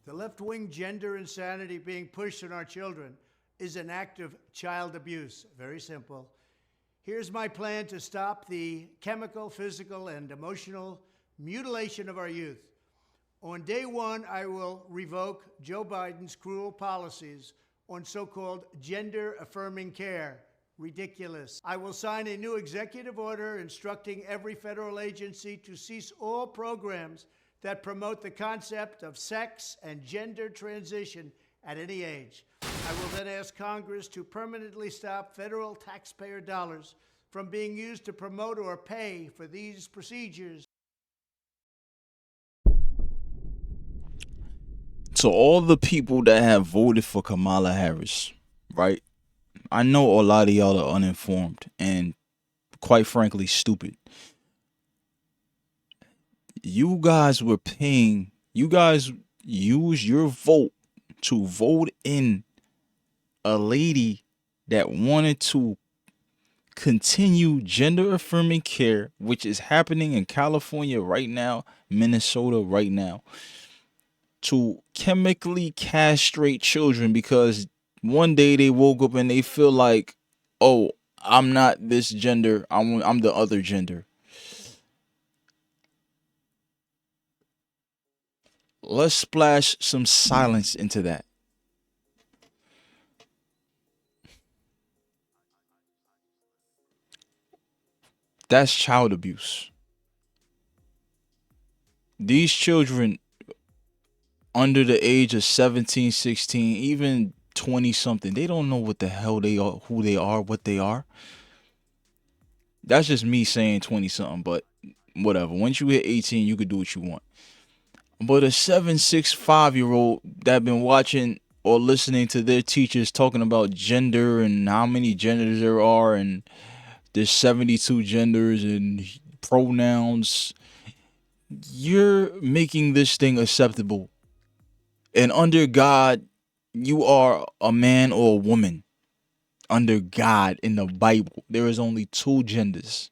The left-wing gender insanity being pushed on our children is an act of child abuse. Very simple. Here's my plan to stop the chemical, physical, and emotional mutilation of our youth. On day one, I will revoke Joe Biden's cruel policies on so-called gender-affirming care. Ridiculous. I will sign a new executive order instructing every federal agency to cease all programs that promote the concept of sex and gender transition at any age. I will then ask Congress to permanently stop federal taxpayer dollars from being used to promote or pay for these procedures. To all the people that have voted for Kamala Harris, right? I know a lot of y'all are uninformed and quite frankly stupid. You guys use your vote to vote in a lady that wanted to continue gender affirming care, which is happening in California right now, Minnesota right now, to chemically castrate children because one day they woke up and they feel like, oh, I'm not this gender, I'm the other gender. Let's splash some silence into that. That's child abuse. These children under the age of 17, 16, even 20 something, they don't know what the hell they are, who they are, what they are. That's just me saying 20 something, but whatever. Once you hit 18, you could do what you want. But a 7, 6, 5-year-old that been watching or listening to their teachers talking about gender and how many genders there are, and there's 72 genders and pronouns, you're making this thing acceptable. And under God, you are a man or a woman. Under God in the Bible, there is only 2 genders.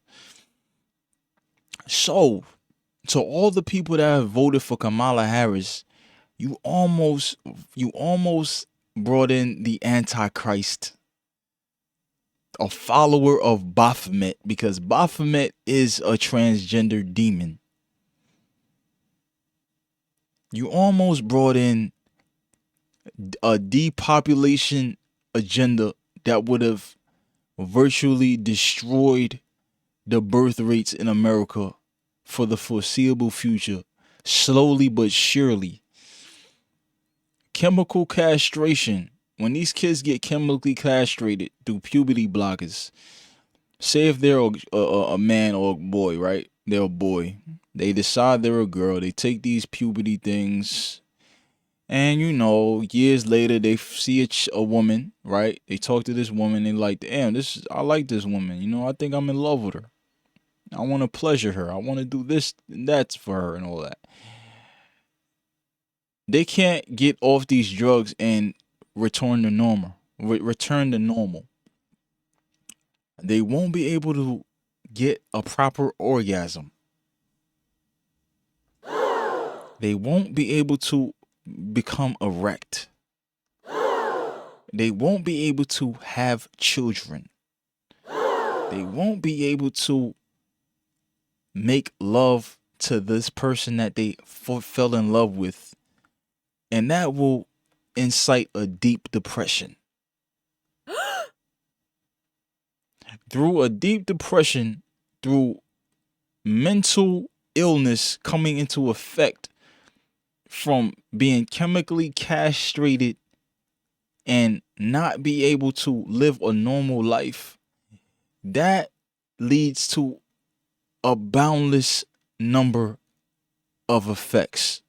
So, to all the people that have voted for Kamala Harris, you almost brought in the Antichrist, a follower of Baphomet, because Baphomet is a transgender demon. You almost brought in a depopulation agenda that would have virtually destroyed the birth rates in America for the foreseeable future, slowly but surely. Chemical castration. When these kids get chemically castrated through puberty blockers, say if they're a man or a boy, right? They're a boy. They decide they're a girl. They take these puberty things, and years later they see a woman, right? They talk to this woman. They like, damn, I like this woman. I think I'm in love with her. I want to pleasure her. I want to do this and that for her and all that. They can't get off these drugs and return to normal. They won't be able to get a proper orgasm. They won't be able to become erect. They won't be able to have children. They won't be able to make love to this person that they fell in love with. And that will incite a deep depression. Through a deep depression, through mental illness coming into effect from being chemically castrated and not be able to live a normal life, that leads to a boundless number of effects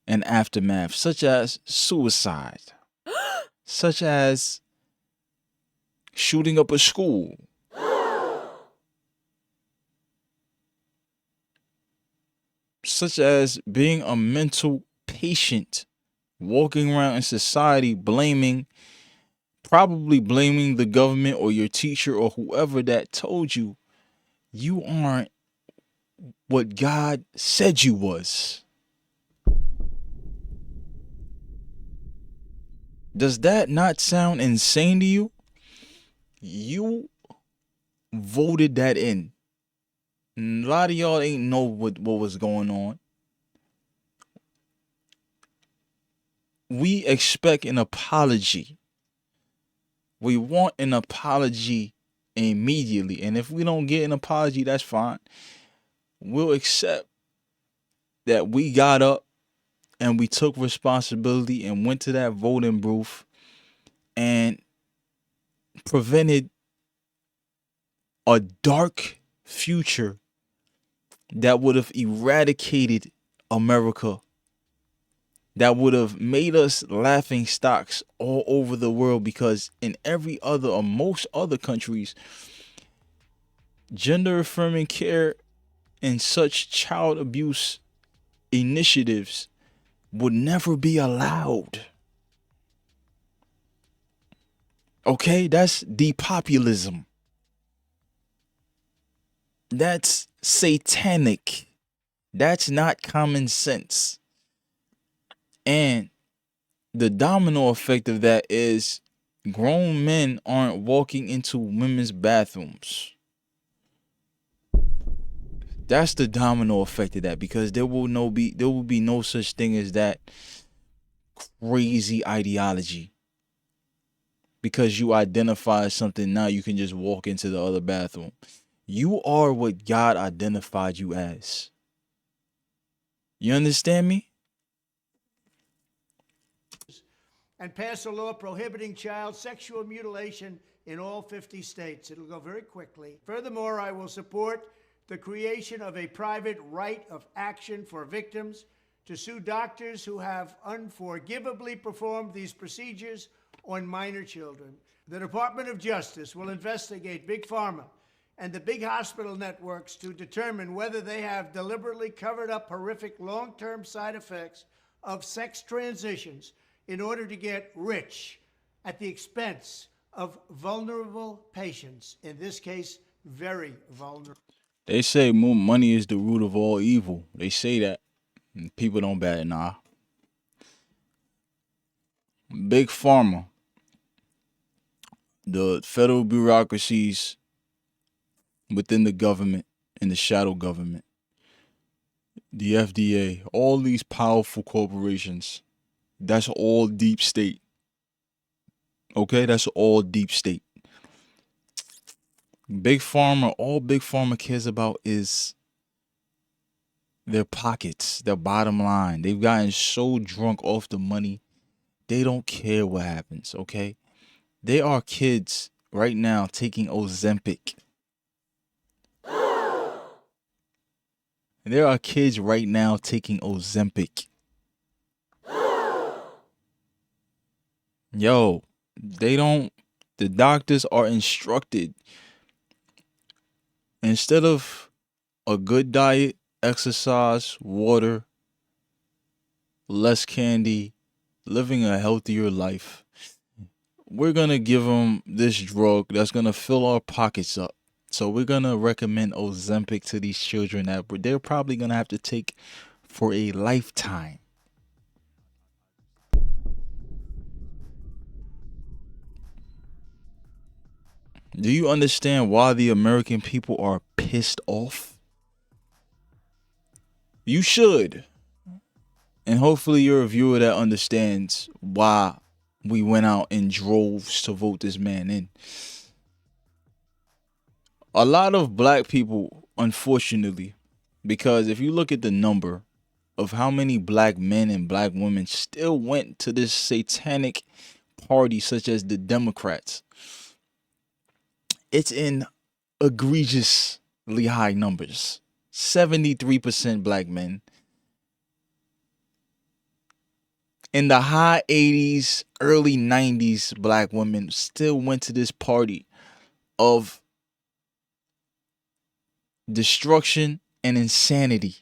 and aftermath, such as suicide, such as shooting up a school, such as being a mental patient, walking around in society probably blaming the government or your teacher or whoever that told you you aren't what God said you was. Does that not sound insane to you? You voted that in. And a lot of y'all ain't know what was going on. We expect an apology. We want an apology immediately. And if we don't get an apology, that's fine. We'll accept that we got up and we took responsibility and went to that voting booth and prevented a dark future that would have eradicated America, that would have made us laughing stocks all over the world, because in every other or most other countries, gender affirming care and such child abuse initiatives would never be allowed. Okay, that's depopulism. That's satanic. That's not common sense. And the domino effect of that is grown men aren't walking into women's bathrooms. That's the domino effect of that, because there will be no such thing as that crazy ideology. Because you identify as something, now you can just walk into the other bathroom. You are what God identified you as. You understand me? And pass a law prohibiting child sexual mutilation in all 50 states. It'll go very quickly. Furthermore, I will support the creation of a private right of action for victims to sue doctors who have unforgivably performed these procedures on minor children. The Department of Justice will investigate Big Pharma and the big hospital networks to determine whether they have deliberately covered up horrific long-term side effects of sex transitions in order to get rich at the expense of vulnerable patients, in this case, very vulnerable. They say more money is the root of all evil. They say that. And people don't bat an eye. Big Pharma, the federal bureaucracies within the government and the shadow government, the FDA, all these powerful corporations, that's all deep state. Okay, that's all deep state. Big Pharma, all Big Pharma cares about is their pockets, their bottom line. They've gotten so drunk off the money, they don't care what happens, okay? There are kids right now taking Ozempic. There are kids right now taking Ozempic. Yo, the doctors are instructed, instead of a good diet, exercise, water, less candy, living a healthier life, we're going to give them this drug that's going to fill our pockets up. So we're going to recommend Ozempic to these children that they're probably going to have to take for a lifetime. Do you understand why the American people are pissed off? You should. And hopefully you're a viewer that understands why we went out in droves to vote this man in. A lot of black people, unfortunately, because if you look at the number of how many black men and black women still went to this satanic party such as the Democrats, it's in egregiously high numbers. 73% black men. In the high 80s, early 90s, black women still went to this party of destruction and insanity.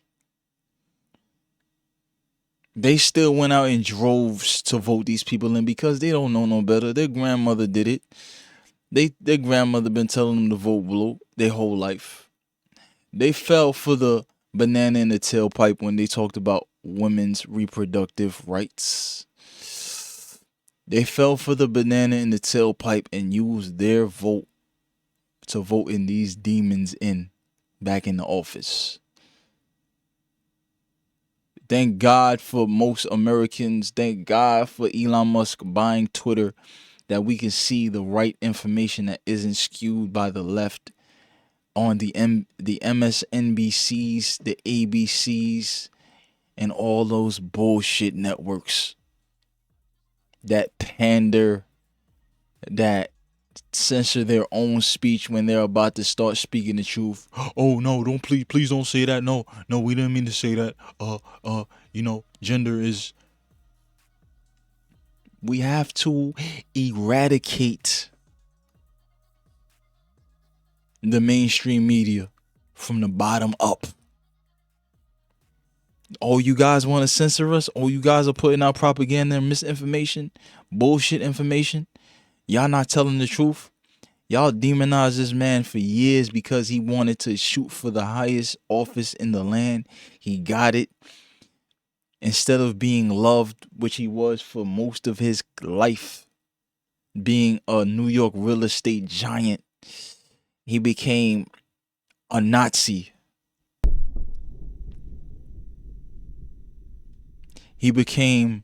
They still went out in droves to vote these people in because they don't know no better. Their grandmother did it. Their grandmother been telling them to vote blue their whole life. They fell for the banana in the tailpipe when they talked about women's reproductive rights. They fell for the banana in the tailpipe and used their vote to vote in these demons back in the office. Thank God for most Americans. Thank God for Elon Musk buying Twitter, that we can see the right information that isn't skewed by the left on the MSNBCs, the ABCs, and all those bullshit networks that pander, that censor their own speech when they're about to start speaking the truth. Oh no, please don't say that. No, we didn't mean to say that. Gender is. We have to eradicate the mainstream media from the bottom up. Oh, you guys want to censor us? Oh, you guys are putting out propaganda and misinformation, bullshit information. Y'all not telling the truth. Y'all demonized this man for years because he wanted to shoot for the highest office in the land. He got it. Instead of being loved, which he was for most of his life, being a New York real estate giant, he became a Nazi. He became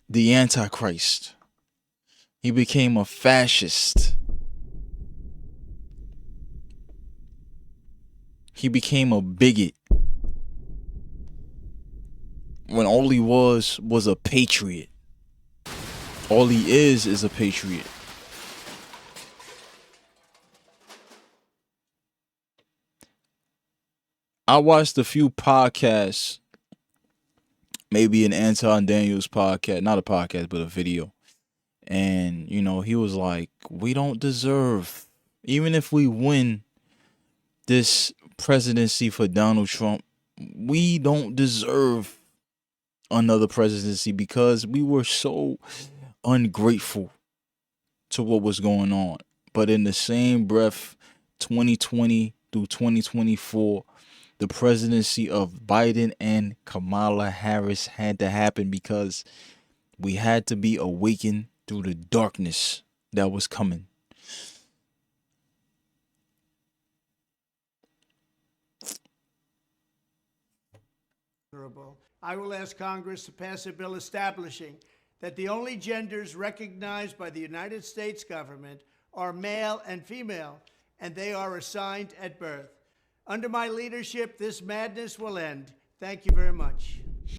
the Antichrist. He became a fascist. He became a bigot. When all he was a patriot. All he is a patriot. I watched a few podcasts, maybe an Anton Daniels podcast, not a podcast, but a video. And, he was like, we don't deserve, even if we win this presidency for Donald Trump, we don't deserve another presidency because we were so ungrateful to what was going on. But in the same breath, 2020 through 2024, the presidency of Biden and Kamala Harris had to happen because we had to be awakened through the darkness that was coming. I will ask Congress to pass a bill establishing that the only genders recognized by the United States government are male and female, and they are assigned at birth. Under my leadership, this madness will end. Thank you very much.